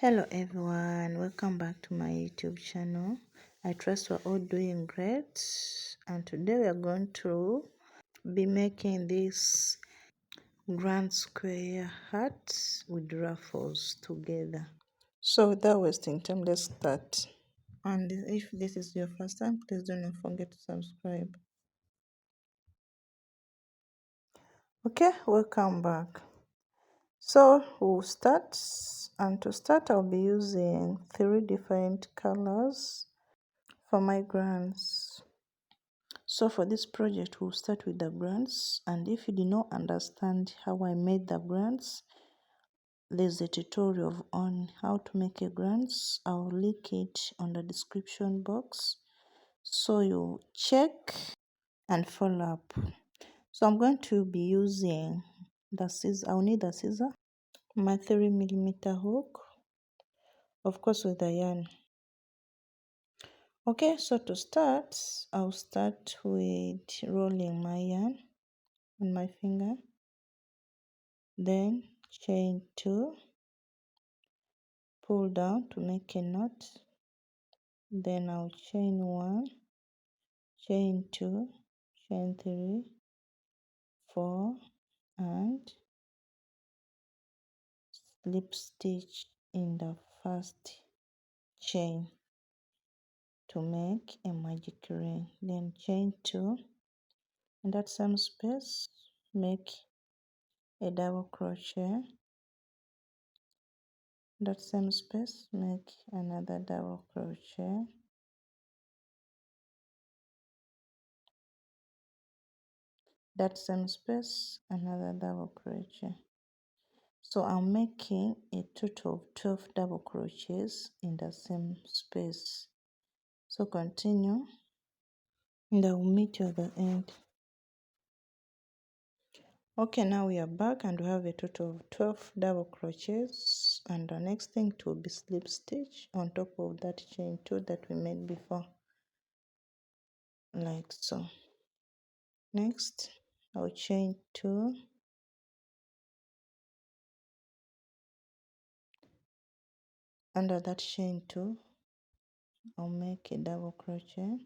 Hello everyone, welcome back to my YouTube channel. I trust we're all doing great, and today we are going to be making this grand square hat with ruffles together. So without wasting time, let's start. And if this is your first time, please do not forget to subscribe. Okay, welcome back. So we'll start, and to start I'll be using 3 different colors for my grants. So for this project we'll start with the grants, and if you did not understand how I made the grants, there's a tutorial on how to make a grants. I'll link it on the description box, so you check and follow up. So I'm going to be using the scissor. I'll need the scissor, my 3mm hook, of course with the yarn. Okay, so to start, I'll start with rolling my yarn on my finger, then chain 2, pull down to make a knot, then I'll chain 1, chain 2, chain 3, 4, and slip stitch in the first chain to make a magic ring, then chain 2, in that same space make a double crochet, that same space make another double crochet, that same space another double crochet. So I'm making a total of 12 double crochets in the same space. So continue and I will meet you at the end. Okay, now we are back and we have a total of 12 double crochets, and the next thing to be slip stitch on top of that chain 2 that we made before, like so. Next I'll chain 2, under that chain 2 I'll make a double crochet,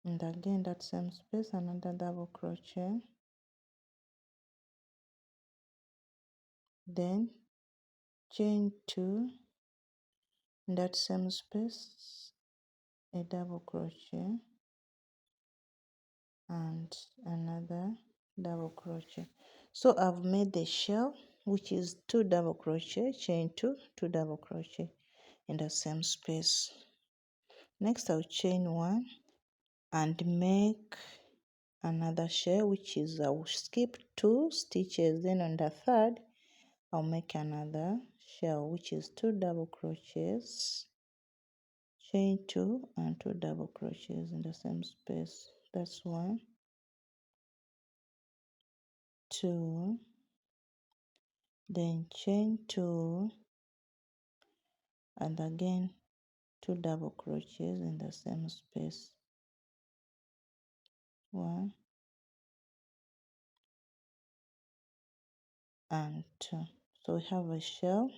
and again that same space another double crochet, then chain 2, in that same space a double crochet and another double crochet. So I've made the shell, which is 2 double crochet, chain 2, 2 double crochet in the same space. Next I'll chain 1 and make another shell, which is I'll skip 2 stitches, then on the third I'll make another shell, which is 2 double crochets, chain 2 and 2 double crochets in the same space. That's 1, 2, then chain 2 and again 2 double crochets in the same space. 1 and 2. So we have a shell.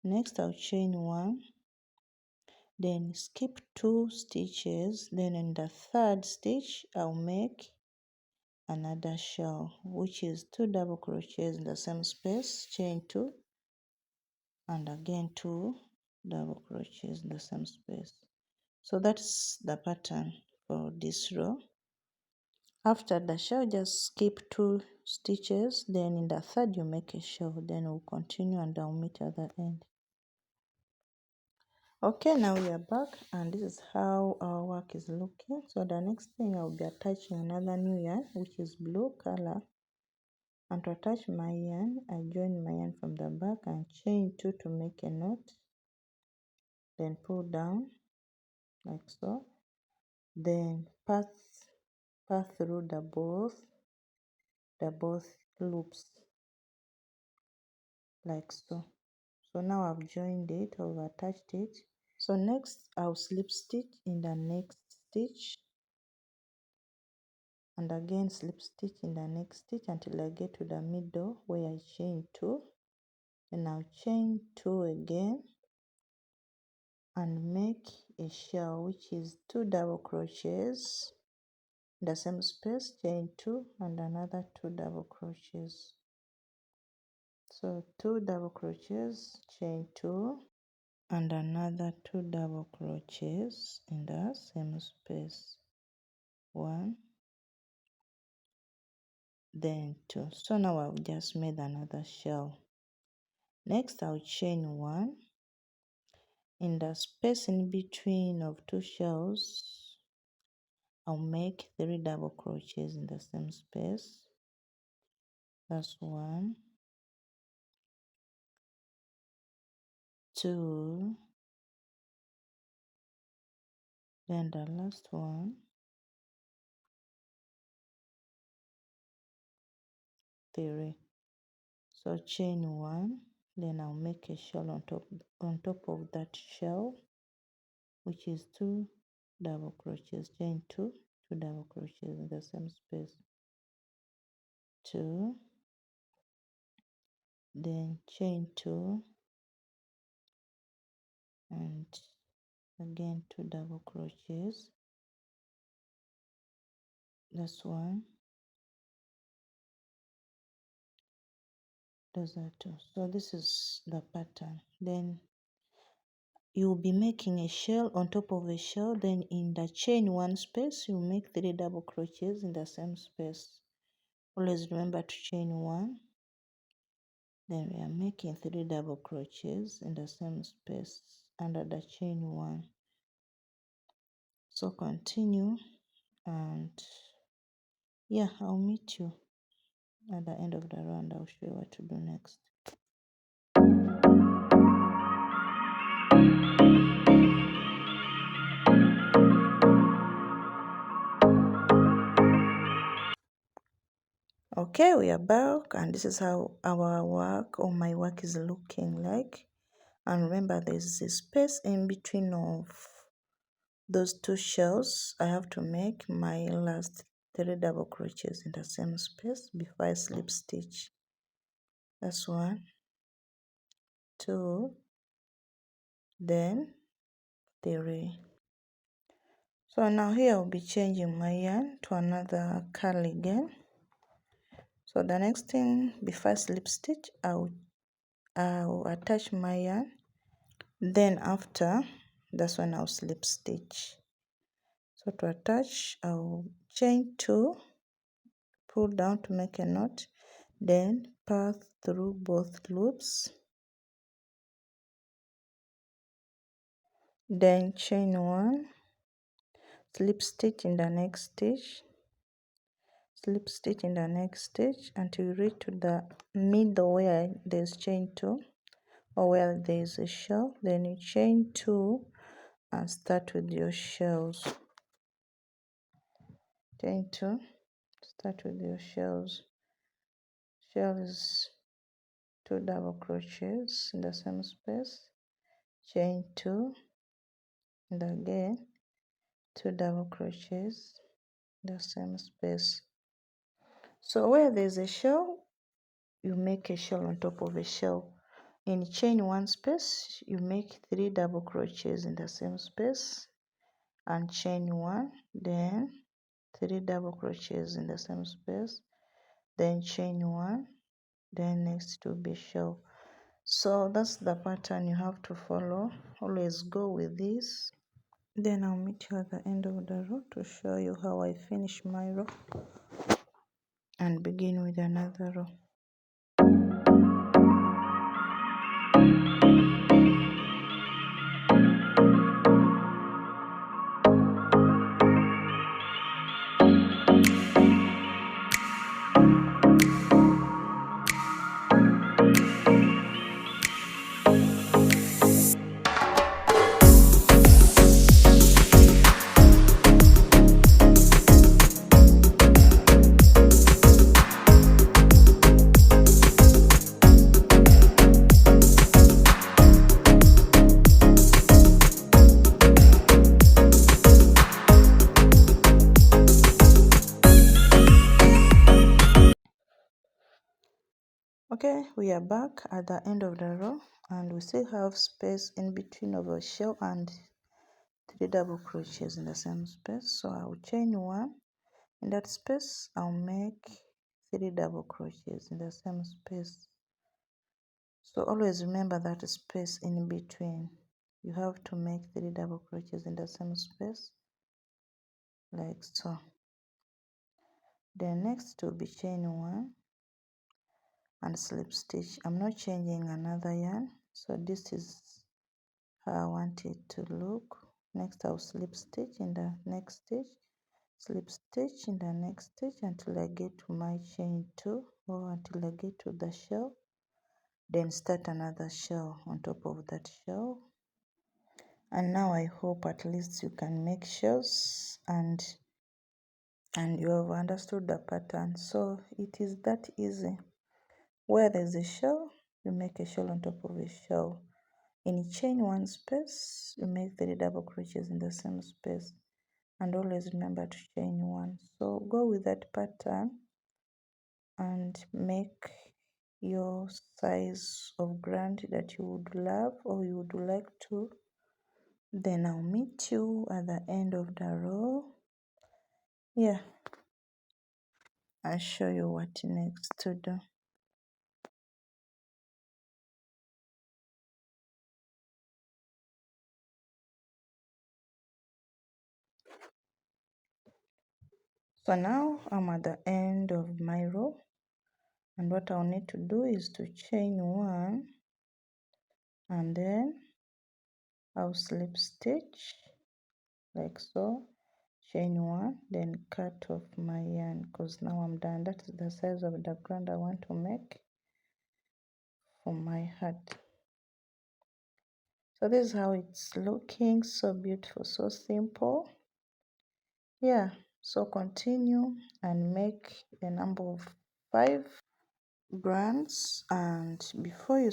Next I'll chain 1, then skip 2 stitches, then in the third stitch I'll make another shell, which is 2 double crochets in the same space, chain 2 and again 2 double crochets in the same space. So that's the pattern for this row. After the shell, just skip 2 stitches, then in the third you make a shell, then we'll continue and I'll meet at the end. Okay, now we are back and this is how our work is looking. So the next thing I'll be attaching another new yarn, which is blue color. And to attach my yarn, I join my yarn from the back and chain 2 to make a knot, then pull down like so, then pass through the both loops like so. So now I've joined it, I've attached it. So next I'll slip stitch in the next stitch and again slip stitch in the next stitch until I get to the middle where I chain 2, and I'll chain 2 again and make a shell, which is 2 double crochets in the same space, chain 2 and another 2 double crochets. So 2 double crochets, chain 2 and another 2 double crochets in the same space, 1, then 2. So now I've just made another shell. Next I'll chain 1 in the space in between of 2 shells. I'll make 3 double crochets in the same space. That's 1, 2, then the last one, 3. So chain 1, then I'll make a shell on top of that shell, which is 2 double crochets, chain 2, 2 double crochets in the same space, 2, then chain 2 and again 2 double crochets. That's 1, those are 2. So this is the pattern. Then you'll be making a shell on top of a shell, then in the chain 1 space you make 3 double crochets in the same space. Always remember to chain 1, then we are making 3 double crochets in the same space under the chain 1. So continue, and yeah, I'll meet you at the end of the round. I'll show you what to do next. Okay, we are back, and this is how our work or my work is looking like. And remember, there's a space in between of those 2 shells. I have to make my last 3 double crochets in the same space before I slip stitch. That's 1, 2, then 3. So now here I'll be changing my yarn to another cardigan. So the next thing, before I slip stitch, I'll attach my yarn. Then after, that's when I'll slip stitch. So to attach, I'll chain 2, pull down to make a knot, then pass through both loops, then chain 1, slip stitch in the next stitch, slip stitch in the next stitch until you reach to the middle where there's chain 2 or where there's a shell. Then you chain 2 and start with your shells. Chain 2, start with your shells. Shells, 2 double crochets in the same space, chain 2, and again 2 double crochets in the same space. So where there's a shell, you make a shell on top of a shell. In chain 1 space, you make 3 double crochets in the same space and chain 1, then 3 double crochets in the same space, then chain 1, then next will be shell. So that's the pattern you have to follow. Always go with this. Then I'll meet you at the end of the row to show you how I finish my row and begin with another row. We are back at the end of the row and we still have space in between of a shell and 3 double crochets in the same space. So I will chain 1. In that space I'll make 3 double crochets in the same space. So always remember that space in between. You have to make 3 double crochets in the same space like so. Then next will be chain 1 and slip stitch. I'm not changing another yarn, so this is how I want it to look. Next I'll slip stitch in the next stitch, slip stitch in the next stitch until I get to my chain 2 or until I get to the shell. Then start another shell on top of that shell. And now I hope at least you can make shells and you have understood the pattern. So it is that easy. Where there's a shell, you make a shell on top of a shell. In chain 1 space, you make 3 double crochets in the same space. And always remember to chain 1. So go with that pattern and make your size of ground that you would love or you would like to. Then I'll meet you at the end of the row. Yeah, I'll show you what next to do. So now I'm at the end of my row, and what I'll need to do is to chain 1 and then I'll slip stitch like so, chain 1, then cut off my yarn because now I'm done. That's the size of the ground I want to make for my hat. So this is how it's looking, so beautiful, so simple. Yeah, so continue and make a number of 5 brands, and before you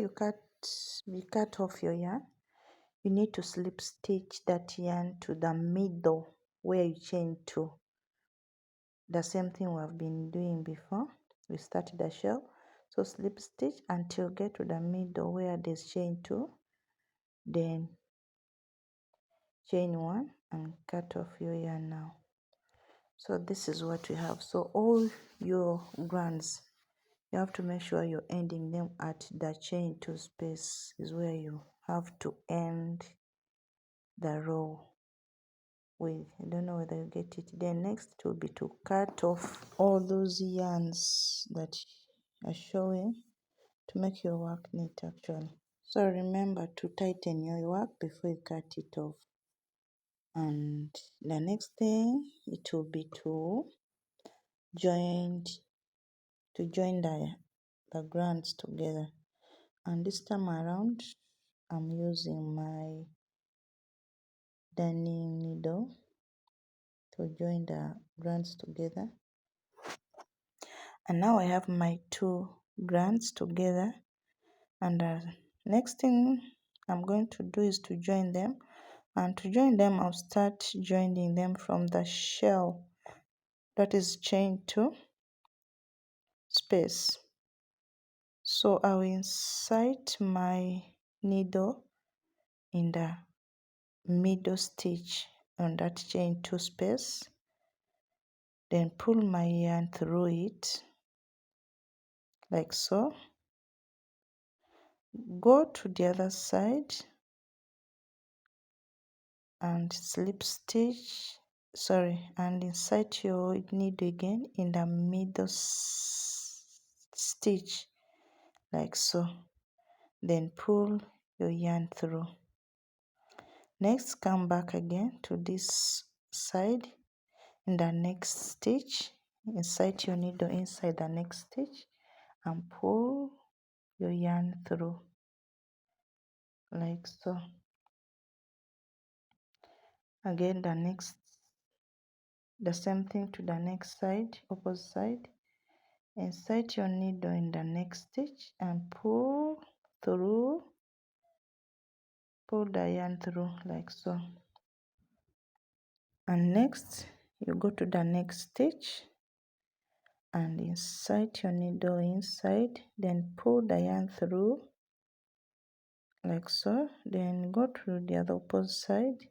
cut off your yarn, you need to slip stitch that yarn to the middle where you chain 2. The same thing we have been doing before. We started the shell, so slip stitch until get to the middle where there's chain 2, then chain 1 and cut off your yarn now. So this is what we have. So all your brands, you have to make sure you're ending them at the chain 2 space is where you have to end the row with. I don't know whether you get it. Then next it will be to cut off all those yarns that are showing to make your work neat actually. So remember to tighten your work before you cut it off. And the next thing it will be to join the grands together. And this time around I'm using my darning needle to join the grands together. And now I have my 2 grands together, and the next thing I'm going to do is to join them. And to join them, I'll start joining them from the shell, that is chain 2 space. So I will insert my needle in the middle stitch on that chain 2 space, then pull my yarn through it like so. Go to the other side and slip stitch, and insert your needle again in the middle stitch like so, then pull your yarn through. Next, come back again to this side in the next stitch, insert your needle inside the next stitch and pull your yarn through like so. Again, the same thing to the next side, opposite side. Insert your needle in the next stitch and pull the yarn through like so. And next you go to the next stitch and insert your needle inside, then pull the yarn through like so, then go to the other opposite side,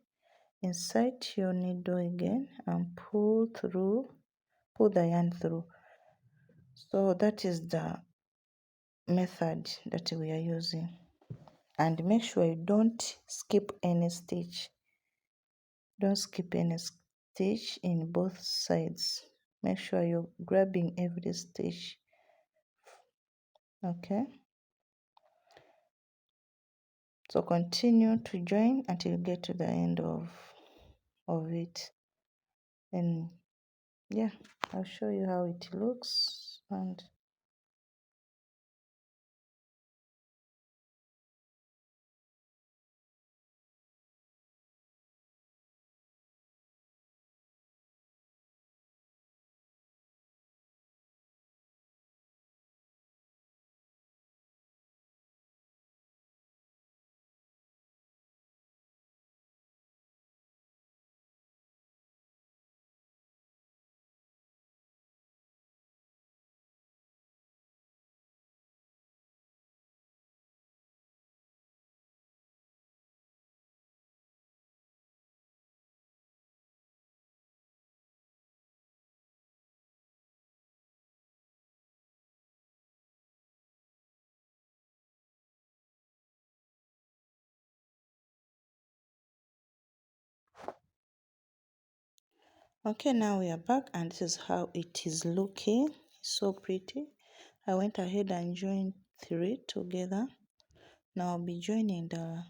insert your needle again and pull the yarn through. So that is the method that we are using, and make sure you don't skip any stitch. Don't skip any stitch in both sides. Make sure you're grabbing every stitch. Okay, so continue to join until you get to the end of it. And yeah, I'll show you how it looks. And okay, now we are back, and this is how it is looking. So pretty. I went ahead and joined 3 together. Now I'll be joining the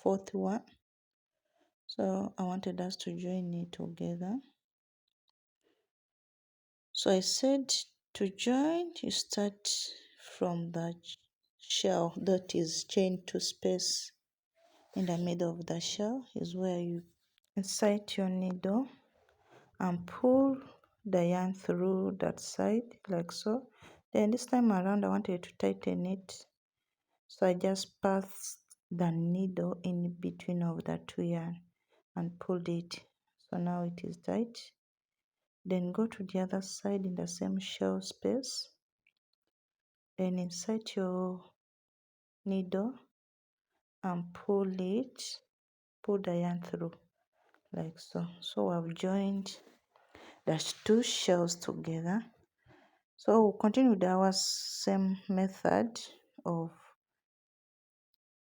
4th one. So I wanted us to join it together. So I said to join, you start from the shell that is chained to space. In the middle of the shell is where you insert your needle and pull the yarn through that side like so. Then this time around I wanted to tighten it, so I just passed the needle in between of the 2 yarn and pulled it. So now it is tight. Then go to the other side in the same shell space, then insert your needle and pull the yarn through like so. So I've joined the 2 shells together. So we'll continue with our same method of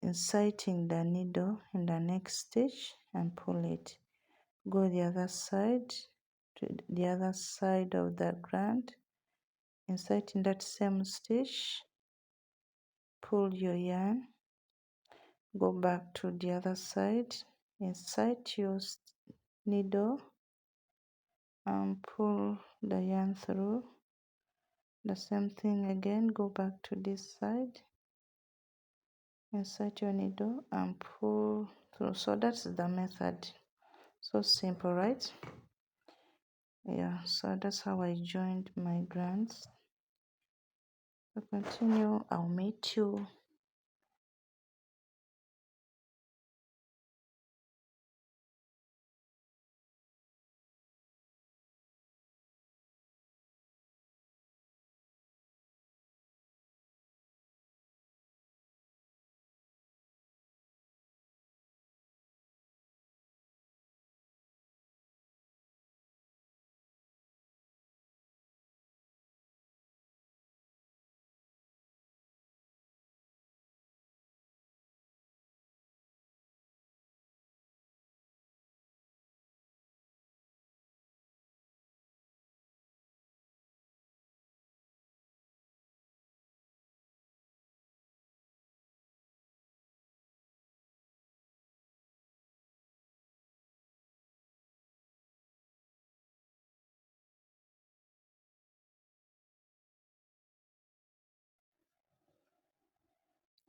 inserting the needle in the next stitch and pull it. Go the other side to the other side of the ground, insert in that same stitch, pull your yarn, go back to the other side, insert your needle and pull the yarn through. The same thing again, go back to this side, insert your needle and pull through. So that's the method. So simple, right? Yeah, so that's how I joined my grands. So continue, I'll meet you.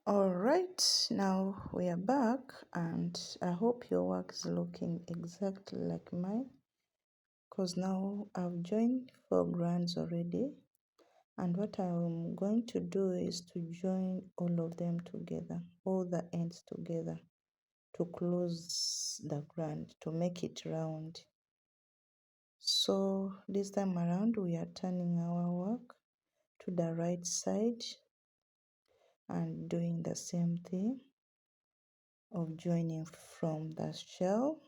All right, now we are back, and I hope your work is looking exactly like mine, because now I've joined 4 grands already, and what I'm going to do is to join all of them together, all the ends together, to close the grand, to make it round. So this time around we are turning our work to the right side and doing the same thing of joining from the shell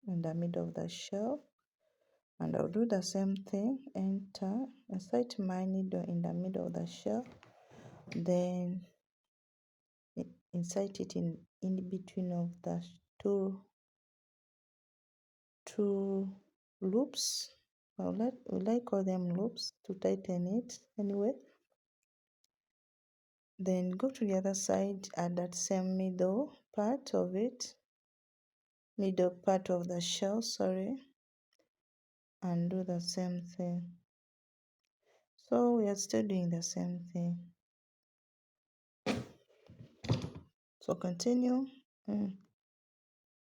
in the middle of the shell, and I'll do the same thing, enter, insert my needle in the middle of the shell, then insert it in between of the two loops. Will I call them loops to tighten it anyway. Then go to the other side at that same middle part of the shell, sorry, and do the same thing. So we are still doing the same thing. So continue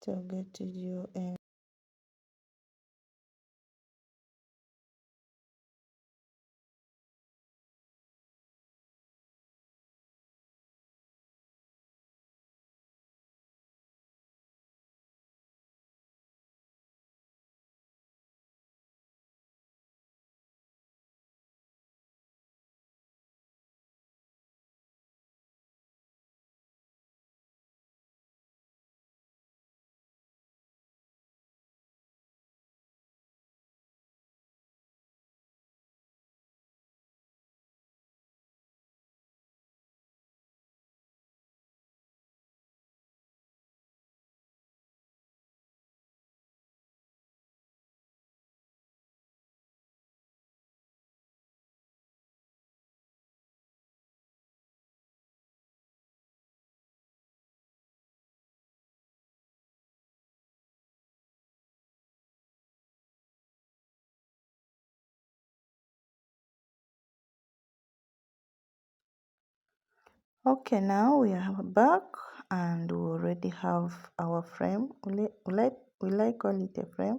till get to your end. Okay, now we are back and we already have our frame. Will I call it a frame?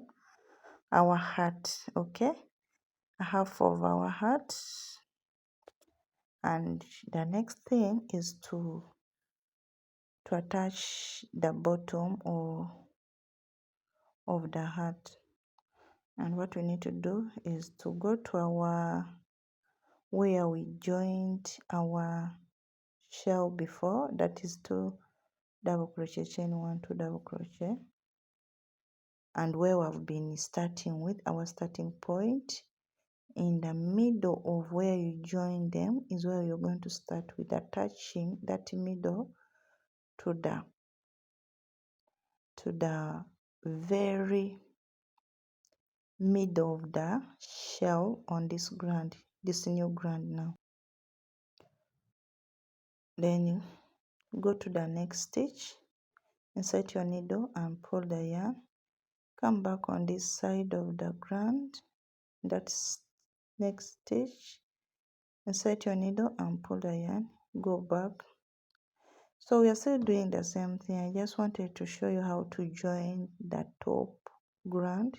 Our hat, okay? Half of our hat. And the next thing is to attach the bottom of the hat. And what we need to do is to go to our where we joined our shell before, that is 2 double crochet chain 1, 2 double crochet, and where we've been starting with our starting point. In the middle of where you join them is where you're going to start with attaching that middle to the very middle of the shell on this new ground now. Then you go to the next stitch, insert your needle and pull the yarn, come back on this side of the ground, that's next stitch, insert your needle and pull the yarn, go back. So we are still doing the same thing. I just wanted to show you how to join the top ground.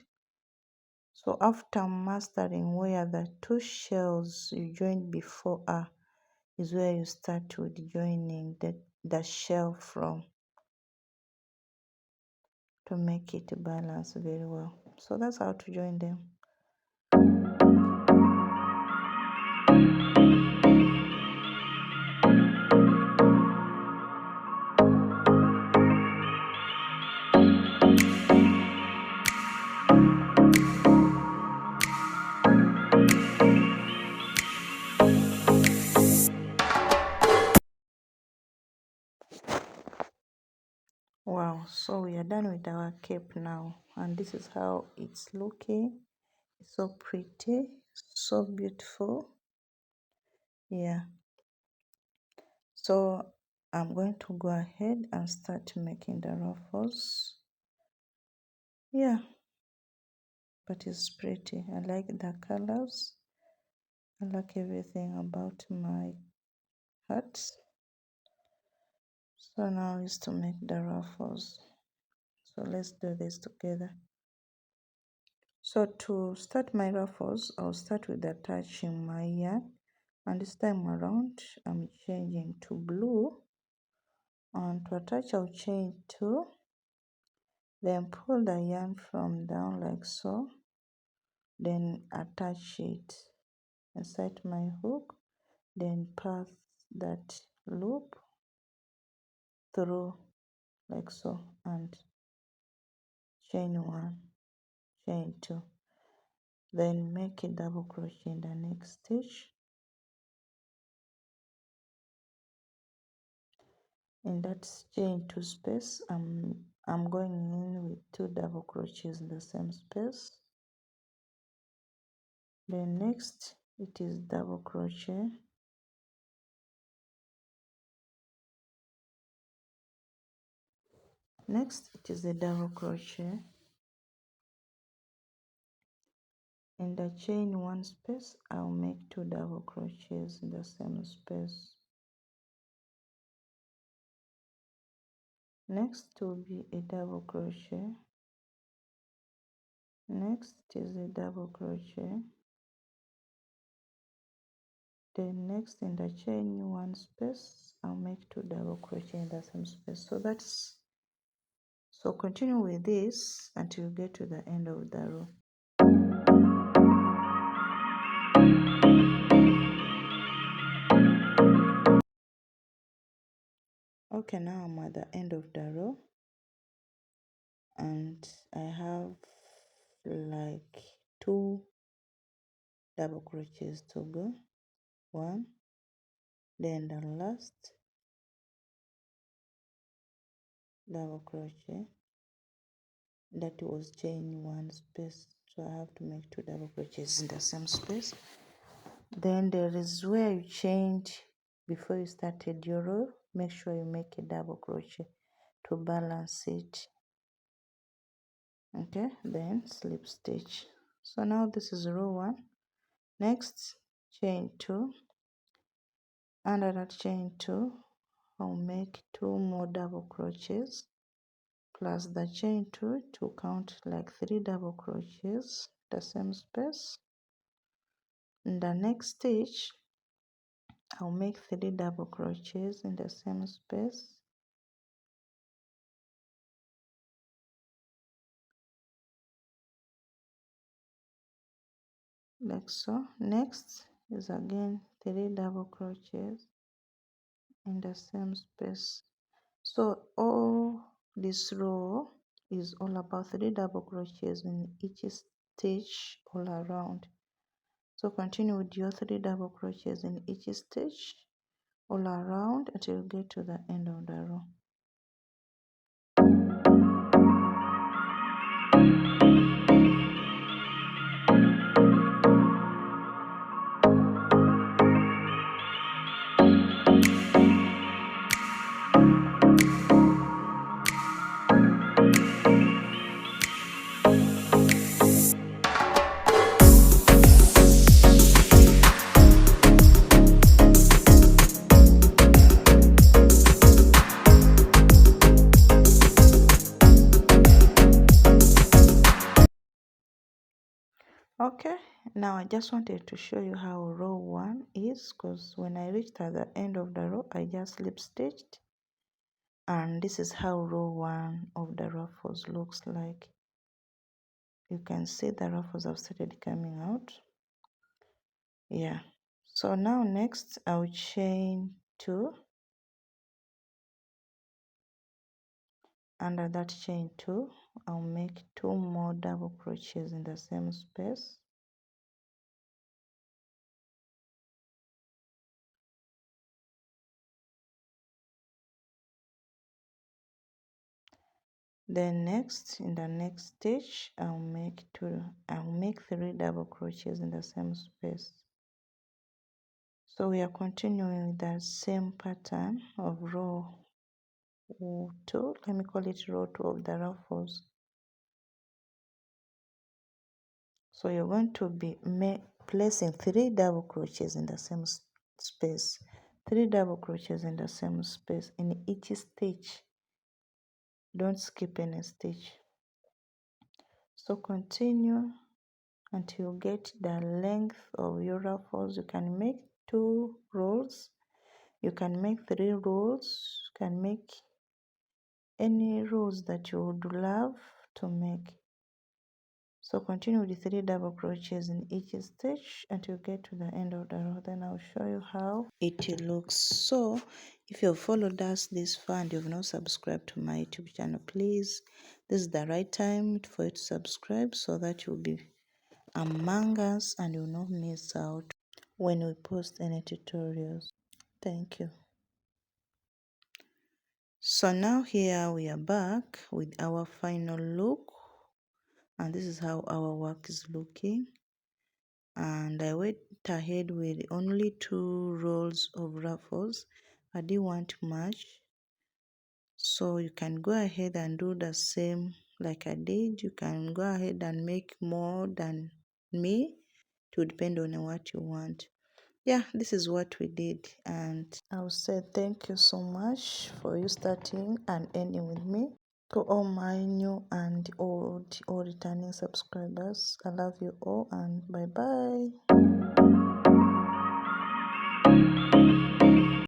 So after mastering where the 2 shells you joined before are, is where you start with joining the shell from, to make it balance very well. So that's how to join them. Wow, so we are done with our cape now, and this is how it's looking. It's so pretty, so beautiful. Yeah, so I'm going to go ahead and start making the ruffles. Yeah, but it's pretty. I like the colors. I like everything about my hat. So now is to make the ruffles. So let's do this together. So to start my ruffles, I'll start with attaching my yarn, and this time around I'm changing to blue, and to attach I'll change to, then pull the yarn from down like so, then attach it inside my hook, then pass that loop through like so, and chain 1, chain 2, then make a double crochet in the next stitch. In that chain 2 space, I'm going in with 2 double crochets in the same space. Then next it is double crochet, next it is a double crochet. In the chain 1 space, I'll make 2 double crochets in the same space. Next will be a double crochet, next is a double crochet, then next in the chain 1 space, I'll make 2 double crochet in the same space. So continue with this until you get to the end of the row. Okay, now I'm at the end of the row and I have like 2 double crochets to go. 1, then the last double crochet, that was chain 1 space, so I have to make 2 double crochets in the same space. Then there is where you change before you started your row. Make sure you make a double crochet to balance it. Okay, then slip stitch. So now this is row 1. Next, chain 2. Under that chain 2, I'll make 2 more double crochets plus the chain 2 to count like 3 double crochets the same space. In the next stitch, I'll make 3 double crochets in the same space. Like so. Next is again 3 double crochets in the same space. So all this row is all about 3 double crochets in each stitch all around. So continue with your 3 double crochets in each stitch all around until you get to the end of the row. Okay, now I just wanted to show you how row 1 is, because when I reached at the end of the row, I just slip stitched, and this is how row 1 of the ruffles looks like. You can see the ruffles have started coming out. Yeah, so now next I'll chain 2. Under that chain 2, I'll make 2 more double crochets in the same space. Then next, in the next stitch, I'll make 3 double crochets in the same space. So we are continuing with the same pattern of row 2. Let me call it row 2 of the ruffles. So you're going to be placing 3 double crochets in the same space. 3 double crochets in the same space in each stitch. Don't skip any stitch. So continue until you get the length of your ruffles. You can make 2 rows, you can make 3 rows, you can make any rows that you would love to make. So continue with the 3 double crochets in each stitch until you get to the end of the row. Then I'll show you how it looks. So if you've followed us this far and you've not subscribed to my YouTube channel, please, this is the right time for you to subscribe so that you'll be among us and you'll not miss out when we post any tutorials. Thank you. So now here we are back with our final look, and this is how our work is looking. And I went ahead with only 2 rows of ruffles. I didn't want much, so you can go ahead and do the same like I did. You can go ahead and make more than me, to depend on what you want. Yeah, this is what we did, and I'll say thank you so much for you starting and ending with me. To all my new and old or returning subscribers, I love you all, and bye bye.